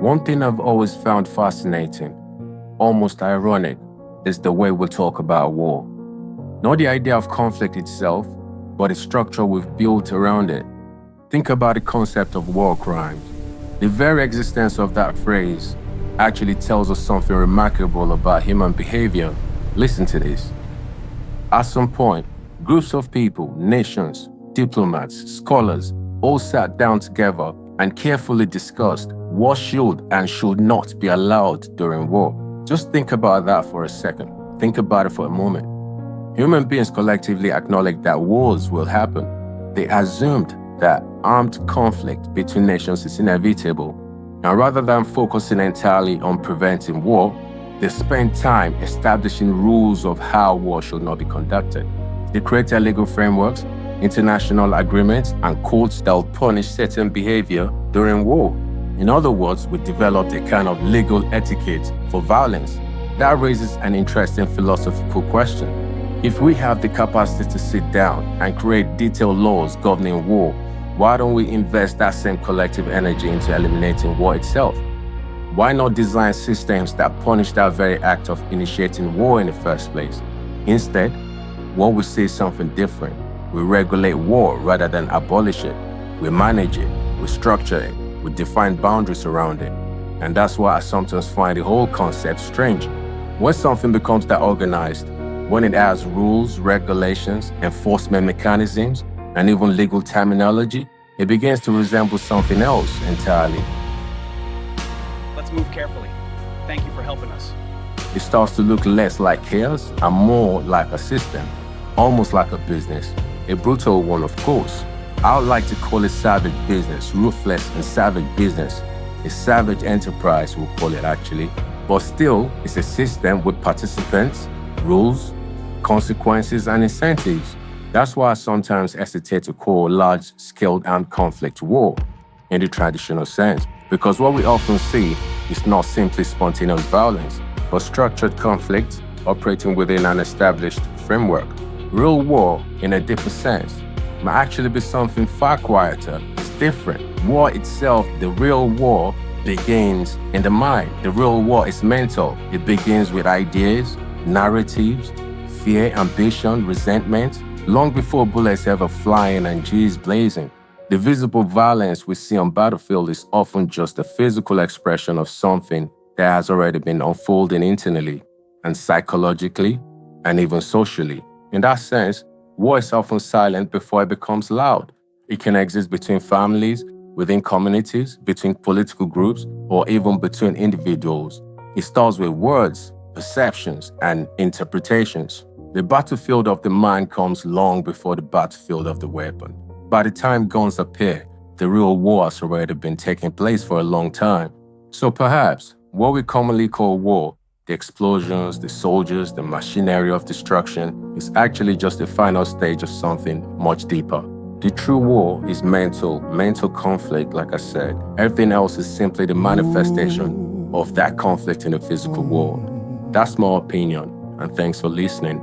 One thing I've always found fascinating, almost ironic, is the way we talk about war. Not the idea of conflict itself, but the structure we've built around it. Think about the concept of war crimes. The very existence of that phrase actually tells us something remarkable about human behavior. Listen to this. At some point, groups of people, nations, diplomats, scholars, all sat down together and carefully discussed what should and should not be allowed during war. Just think about that for a second. Think about it for a moment. Human beings collectively acknowledged that wars will happen. They assumed that armed conflict between nations is inevitable, and rather than focusing entirely on preventing war, they spent time establishing rules of how war should not be conducted. They created legal frameworks, international agreements, and codes that would punish certain behavior during war. In other words, we developed a kind of legal etiquette for violence. That raises an interesting philosophical question. If we have the capacity to sit down and create detailed laws governing war, why don't we invest that same collective energy into eliminating war itself? Why not design systems that punish that very act of initiating war in the first place? Instead, what we say is something different. We regulate war rather than abolish it. We manage it, we structure it, we define boundaries around it. And that's why I sometimes find the whole concept strange. When something becomes that organized, when it has rules, regulations, enforcement mechanisms, and even legal terminology, it begins to resemble something else entirely. Let's move carefully. Thank you for helping us. It starts to look less like chaos and more like a system, almost like a business. A brutal one, of course. I would like to call it savage business, ruthless and savage business. A savage enterprise, we'll call it actually. But still, it's a system with participants, rules, consequences, and incentives. That's why I sometimes hesitate to call large-scale armed conflict war in the traditional sense, because what we often see is not simply spontaneous violence, but structured conflict operating within an established framework. Real war, in a deeper sense, might actually be something far quieter. It's different. War itself, the real war, begins in the mind. The real war is mental. It begins with ideas, narratives, fear, ambition, resentment, long before bullets ever flying and G's blazing. The visible violence we see on battlefield is often just a physical expression of something that has already been unfolding internally and psychologically and even socially. In that sense, war is often silent before it becomes loud. It can exist between families, within communities, between political groups, or even between individuals. It starts with words, perceptions, and interpretations. The battlefield of the mind comes long before the battlefield of the weapon. By the time guns appear, the real war has already been taking place for a long time. So perhaps what we commonly call war, the explosions, the soldiers, the machinery of destruction, is actually just the final stage of something much deeper. The true war is mental conflict, like I said. Everything else is simply the manifestation of that conflict in the physical world. That's my opinion, and thanks for listening.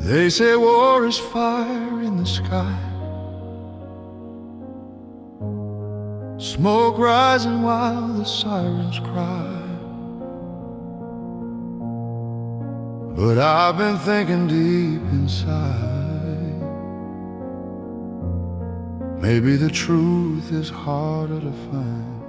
They say war is fire in the sky, smoke rising while the sirens cry. But I've been thinking deep inside, maybe the truth is harder to find.